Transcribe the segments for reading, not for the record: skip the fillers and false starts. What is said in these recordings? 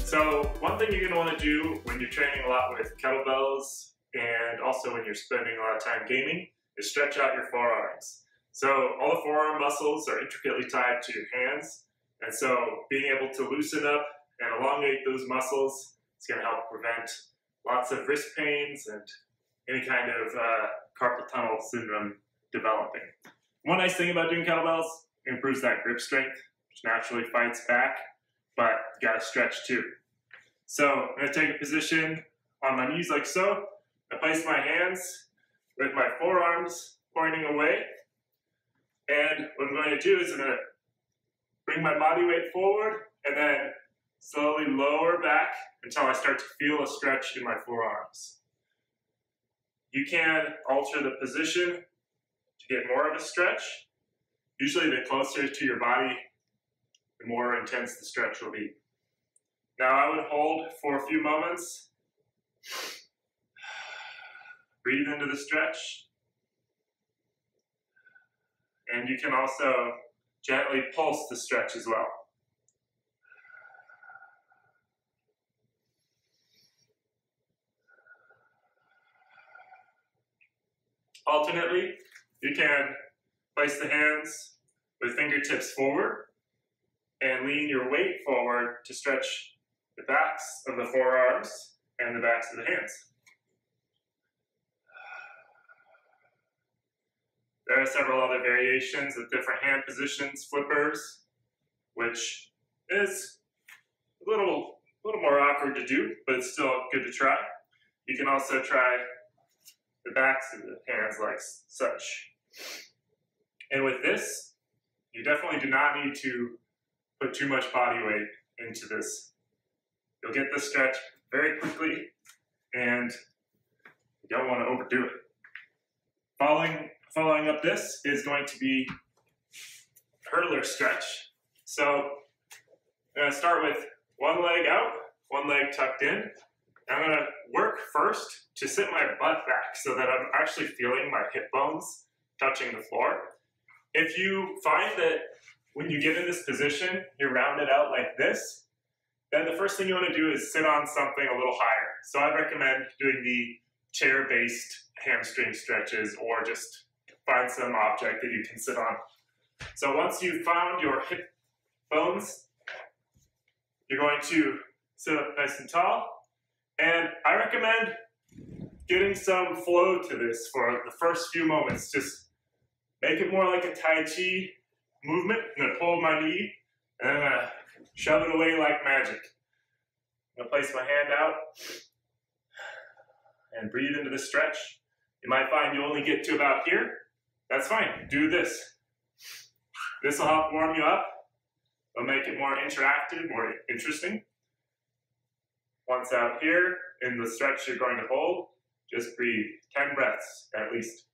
So one thing you're going to want to do when you're training a lot with kettlebells and also when you're spending a lot of time gaming is stretch out your forearms. So all the forearm muscles are intricately tied to your hands, and so being able to loosen up and elongate those muscles is going to help prevent lots of wrist pains and any kind of carpal tunnel syndrome developing. One nice thing about doing kettlebells, it improves that grip strength, which naturally fights back, but you got to stretch too. So I'm going to take a position on my knees like so. I place my hands with my forearms pointing away. And what I'm going to do is I'm going to bring my body weight forward and then slowly lower back until I start to feel a stretch in my forearms. You can alter the position to get more of a stretch. Usually the closer to your body, the more intense the stretch will be. Now I would hold for a few moments. Breathe into the stretch. And you can also gently pulse the stretch as well. Alternately, you can place the hands with fingertips forward and lean your weight forward to stretch the backs of the forearms and the backs of the hands. There are several other variations of different hand positions, flippers, which is a little more awkward to do, but it's still good to try. You can also try the backs of the hands like such. And with this, you definitely do not need to put too much body weight into this. You'll get the stretch very quickly, and you don't want to overdo it. Following up this is going to be hurdler stretch. So I'm going to start with one leg out, one leg tucked in. I'm going to work first to sit my butt back so that I'm actually feeling my hip bones touching the floor. If you find that when you get in this position, you're rounded out like this, then the first thing you want to do is sit on something a little higher. So I recommend doing the chair-based hamstring stretches, or just find some object that you can sit on. So once you've found your hip bones, you're going to sit up nice and tall. And I recommend getting some flow to this for the first few moments. Just make it more like a Tai Chi movement. I'm going to pull my knee, and I'm going to shove it away like magic. I'm going to place my hand out and breathe into the stretch. You might find you only get to about here. That's fine. Do this. This will help warm you up. It'll make it more interactive, more interesting. Once out here in the stretch you're going to hold, just breathe 10 breaths at least.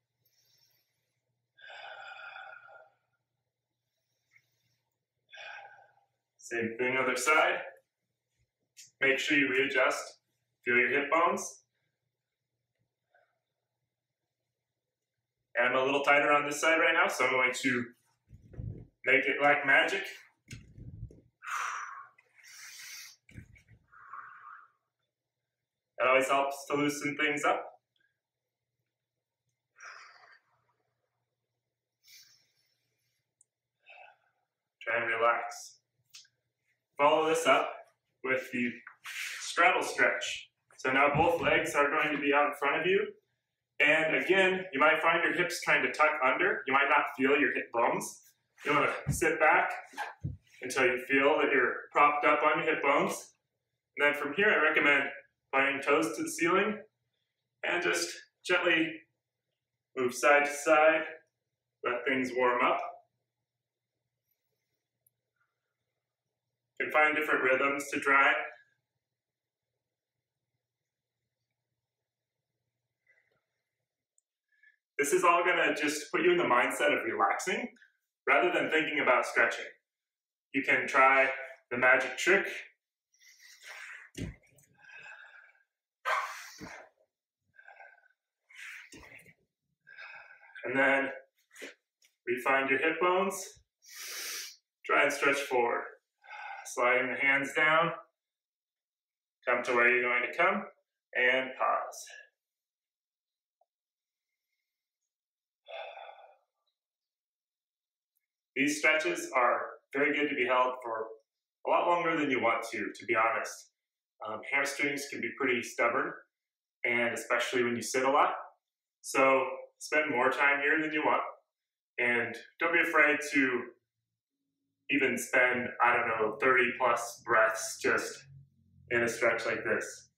Same thing other side. Make sure you readjust. Feel your hip bones. And I'm a little tighter on this side right now, so I'm going to make it like magic. That always helps to loosen things up. Try and relax. Follow this up with the straddle stretch. So now both legs are going to be out in front of you. And again, you might find your hips trying to tuck under. You might not feel your hip bones. You want to sit back until you feel that you're propped up on your hip bones. And then from here, I recommend pointing toes to the ceiling and just gently move side to side. Let things warm up. You can find different rhythms to try. This is all going to just put you in the mindset of relaxing rather than thinking about stretching. You can try the magic trick. And then refind your hip bones. Try and stretch forward. Sliding the hands down Come to where you're going to come and pause. These stretches are very good to be held for a lot longer than you want to be honest. Hamstrings can be pretty stubborn, and especially when you sit a lot. So spend more time here than you want, and don't be afraid to even spend, 30 plus breaths just in a stretch like this.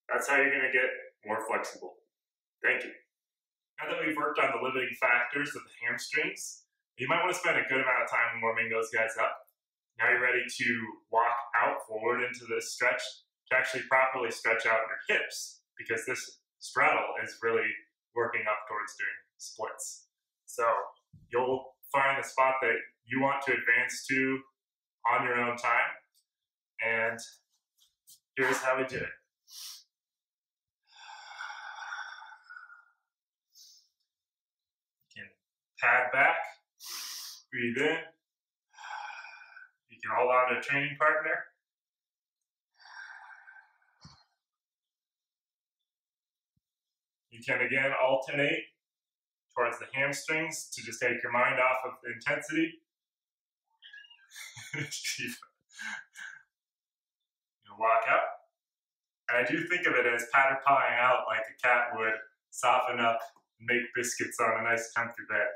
That's how you're going to get more flexible. Thank you. Now that we've worked on the limiting factors of the hamstrings, you might want to spend a good amount of time warming those guys up. Now you're ready to walk out forward into this stretch to actually properly stretch out your hips, because this straddle is really working up towards doing splits. So you'll find a spot that you want to advance to on your own time, and here's how we do it. You can pad back, breathe in. You can hold on to a training partner. You can again alternate towards the hamstrings to just take your mind off of the intensity. Shiva. You walk out. And I do think of it as patter-pawing out like a cat would, soften up and make biscuits on a nice comfy bed.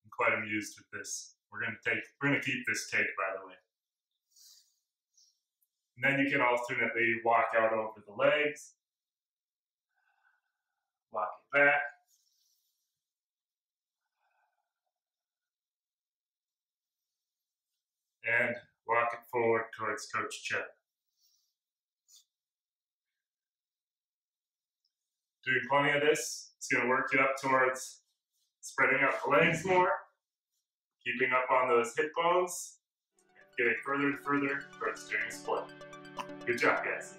I'm quite amused with this. We're gonna keep this take, by the way. And then you can alternately walk out over the legs, walk it back, and walk it forward towards Coach Chub. Doing plenty of this, it's going to work you up towards spreading out the legs more, keeping up on those hip bones, getting further and further towards doing a split. Good job, guys.